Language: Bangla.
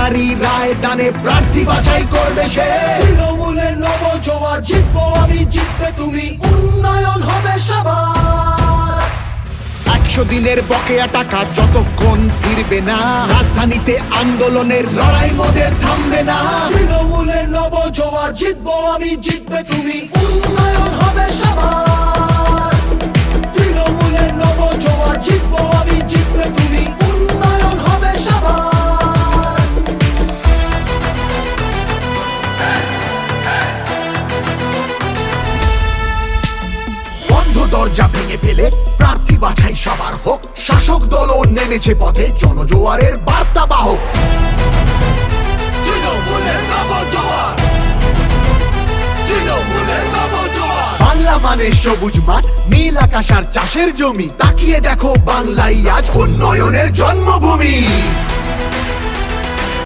নারী রায় দানে প্রার্থী বাছাই করবে সে। তৃণমূলের নবজোয়ার, জিতবো আমি জিতবে তুমি, উন্নয়ন হবে সবার। 100 দিনের বকেয়া টাকা যতক্ষণ ফিরবে না, রাজধানীতে আন্দোলনের লড়াই মোদের থামবে না। তৃণমূলের নবজোয়ার, জিতবো আমি জিতবে তুমি, উন্নয়ন হবে সবার। তৃণমূলের নবজোয়ার, জিতবো আমি জিতবে তুমি, উন্নয়ন হবে সবার। বন্ধ দরজা ভেঙে ফেলে প্রার্থী বাছাই সবার হোক, শাসক দলও নেমেছে পথে জনজোয়ারের বার্তা বাহক। তৃণমূলের নবজোয়ার, তৃণমূলের নবজোয়ার। বাংলা মানে সবুজ মাঠ, নীল আকাশ আর চাষের জমি, তাকিয়ে দেখো বাংলাই আজ উন্নয়নের জন্মভূমি।